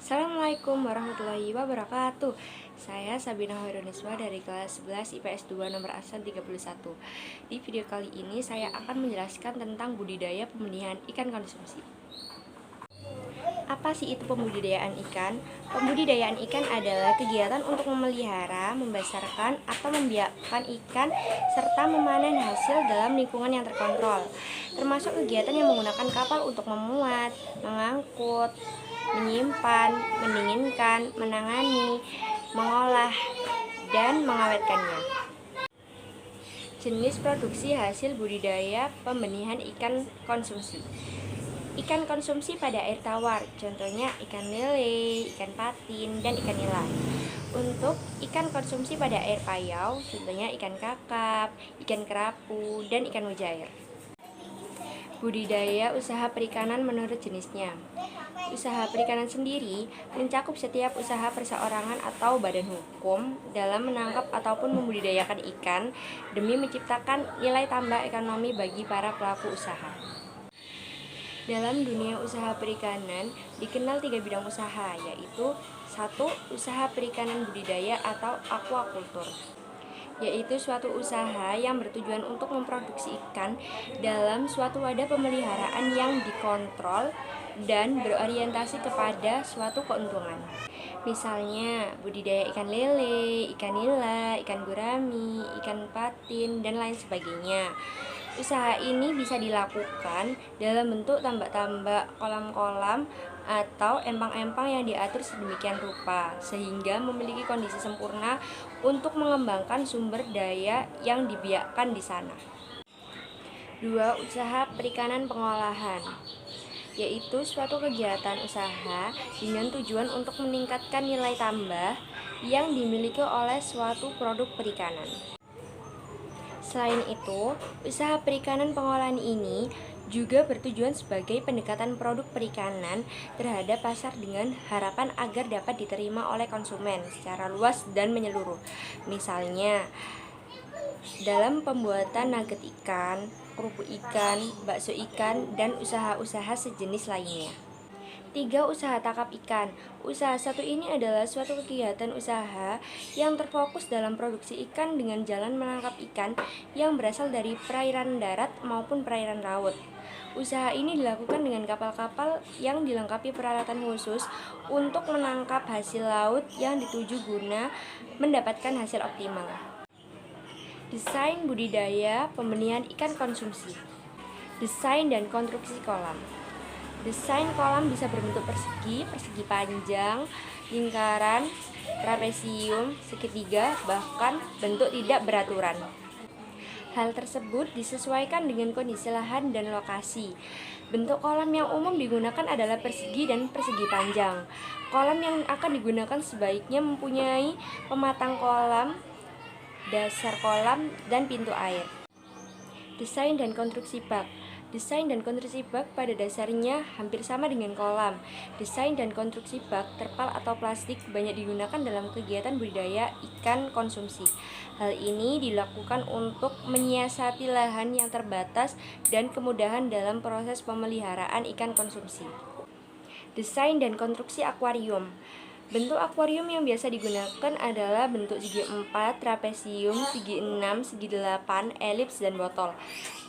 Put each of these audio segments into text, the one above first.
Assalamualaikum warahmatullahi wabarakatuh. Saya Sabina Hoiruniswa dari kelas 11 IPS 2 nomor absen 31. Di video kali ini saya akan menjelaskan tentang budidaya pembenihan ikan konsumsi. Apa sih itu pembudidayaan ikan? Pembudidayaan ikan adalah kegiatan untuk memelihara, membesarkan, atau membiakkan ikan serta memanen hasil dalam lingkungan yang terkontrol, termasuk kegiatan yang menggunakan kapal untuk memuat, mengangkut, menyimpan, mendinginkan, menangani, mengolah, dan mengawetkannya. Jenis produksi hasil budidaya pembenihan ikan konsumsi. Ikan konsumsi pada air tawar, contohnya ikan lele, ikan patin, dan ikan nila. Untuk ikan konsumsi pada air payau, contohnya ikan kakap, ikan kerapu, dan ikan mujair. Budidaya usaha perikanan menurut jenisnya. Usaha perikanan sendiri mencakup setiap usaha perseorangan atau badan hukum dalam menangkap ataupun membudidayakan ikan demi menciptakan nilai tambah ekonomi bagi para pelaku usaha. Dalam dunia usaha perikanan dikenal 3 bidang usaha, yaitu 1. Usaha perikanan budidaya atau aquaculture, yaitu suatu usaha yang bertujuan untuk memproduksi ikan dalam suatu wadah pemeliharaan yang dikontrol dan berorientasi kepada suatu keuntungan. Misalnya budidaya ikan lele, ikan nila, ikan gurami, ikan patin, dan lain sebagainya. Usaha ini bisa dilakukan dalam bentuk tambak-tambak, kolam-kolam, atau empang-empang yang diatur sedemikian rupa sehingga memiliki kondisi sempurna untuk mengembangkan sumber daya yang dibiakkan di sana. 2. Usaha perikanan pengolahan, yaitu suatu kegiatan usaha dengan tujuan untuk meningkatkan nilai tambah yang dimiliki oleh suatu produk perikanan. Selain itu, usaha perikanan pengolahan ini juga bertujuan sebagai pendekatan produk perikanan terhadap pasar dengan harapan agar dapat diterima oleh konsumen secara luas dan menyeluruh. Misalnya, dalam pembuatan nugget ikan, kerupuk ikan, bakso ikan, dan usaha-usaha sejenis lainnya. 3. Usaha tangkap ikan. Usaha satu ini adalah suatu kegiatan usaha yang terfokus dalam produksi ikan dengan jalan menangkap ikan yang berasal dari perairan darat maupun perairan laut. Usaha ini dilakukan dengan kapal-kapal yang dilengkapi peralatan khusus untuk menangkap hasil laut yang dituju guna mendapatkan hasil optimal. Desain budidaya pembenihan ikan konsumsi. Desain dan konstruksi kolam. Desain kolam bisa berbentuk persegi, persegi panjang, lingkaran, trapesium, segitiga, bahkan bentuk tidak beraturan. Hal tersebut disesuaikan dengan kondisi lahan dan lokasi. Bentuk kolam yang umum digunakan adalah persegi dan persegi panjang. Kolam yang akan digunakan sebaiknya mempunyai pematang kolam, dasar kolam, dan pintu air. Desain dan konstruksi bak. Desain dan konstruksi bak pada dasarnya hampir sama dengan kolam. Desain dan konstruksi bak terpal atau plastik banyak digunakan dalam kegiatan budidaya ikan konsumsi. Hal ini dilakukan untuk menyiasati lahan yang terbatas dan kemudahan dalam proses pemeliharaan ikan konsumsi. Desain dan konstruksi akuarium. Bentuk akuarium yang biasa digunakan adalah bentuk segi 4, trapesium, segi 6, segi 8, elips, dan botol.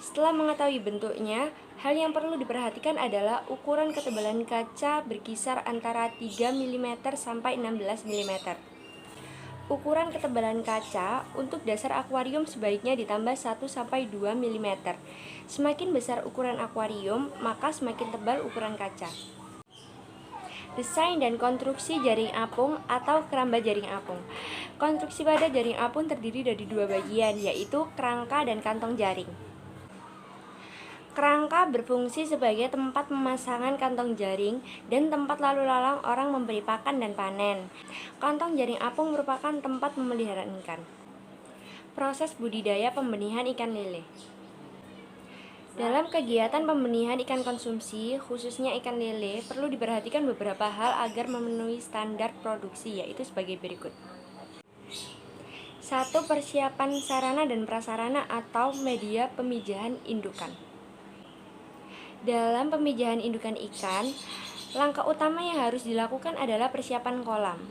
Setelah mengetahui bentuknya, hal yang perlu diperhatikan adalah ukuran ketebalan kaca berkisar antara 3 mm sampai 16 mm. Ukuran ketebalan kaca untuk dasar akuarium sebaiknya ditambah 1 sampai 2 mm. Semakin besar ukuran akuarium, maka semakin tebal ukuran kaca. Desain dan konstruksi jaring apung atau keramba jaring apung. Konstruksi pada jaring apung terdiri dari 2 bagian, yaitu kerangka dan kantong jaring. Kerangka berfungsi sebagai tempat pemasangan kantong jaring dan tempat lalu lalang orang memberi pakan dan panen. Kantong jaring apung merupakan tempat pemeliharaan ikan. Proses budidaya pembenihan ikan lele. Dalam kegiatan pembenihan ikan konsumsi, khususnya ikan lele, perlu diperhatikan beberapa hal agar memenuhi standar produksi, yaitu sebagai berikut. 1. Persiapan sarana dan prasarana atau media pemijahan indukan. Dalam pemijahan indukan ikan, Langkah utama yang harus dilakukan adalah persiapan kolam.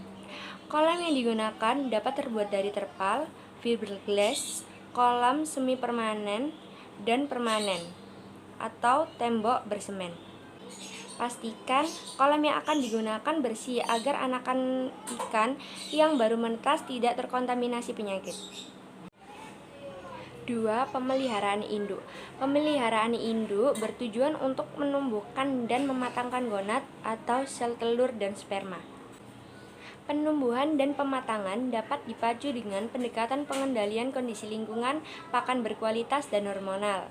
Kolam yang digunakan dapat terbuat dari terpal, fiberglass, kolam semi permanen, dan permanen, atau tembok bersemen. Pastikan kolam yang akan digunakan bersih agar anakan ikan yang baru menetas tidak terkontaminasi penyakit. 2. Pemeliharaan induk. Pemeliharaan induk bertujuan untuk menumbuhkan dan mematangkan gonad atau sel telur dan sperma. Penumbuhan dan pematangan dapat dipacu dengan pendekatan pengendalian kondisi lingkungan, pakan berkualitas, dan hormonal.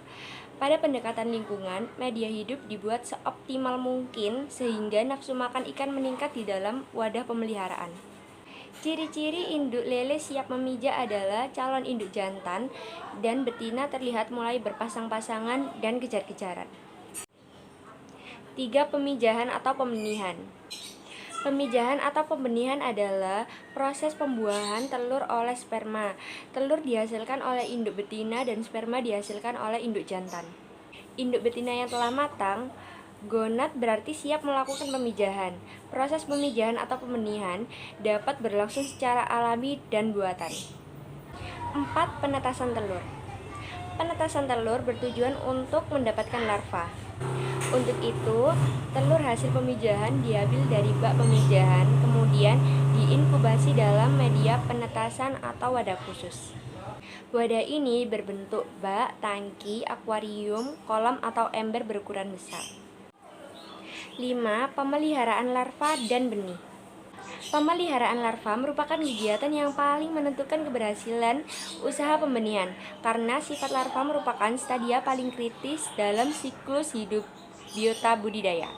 Pada pendekatan lingkungan, media hidup dibuat seoptimal mungkin sehingga nafsu makan ikan meningkat di dalam wadah pemeliharaan. Ciri-ciri induk lele siap memijak adalah calon induk jantan dan betina terlihat mulai berpasang-pasangan dan kejar-kejaran. 3. Pemijahan atau pembenihan. Pemijahan atau pembenihan adalah proses pembuahan telur oleh sperma. Telur dihasilkan oleh induk betina dan sperma dihasilkan oleh induk jantan. Induk betina yang telah matang, gonad berarti siap melakukan pemijahan. Proses pemijahan atau pembenihan dapat berlangsung secara alami dan buatan. 4. Penetasan telur. Penetasan telur bertujuan untuk mendapatkan larva. Untuk itu, telur hasil pemijahan diambil dari bak pemijahan, kemudian diinkubasi dalam media penetasan atau wadah khusus. Wadah ini berbentuk bak, tangki, akuarium, kolam, atau ember berukuran besar. 5. Pemeliharaan larva dan benih. Pemeliharaan larva merupakan kegiatan yang paling menentukan keberhasilan usaha pembenihan, karena sifat larva merupakan stadia paling kritis dalam siklus hidup biota budidaya,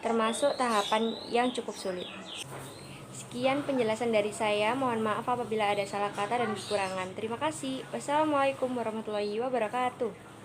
termasuk tahapan yang cukup sulit. Sekian penjelasan dari saya, mohon maaf apabila ada salah kata dan kekurangan. Terima kasih. Wassalamualaikum warahmatullahi wabarakatuh.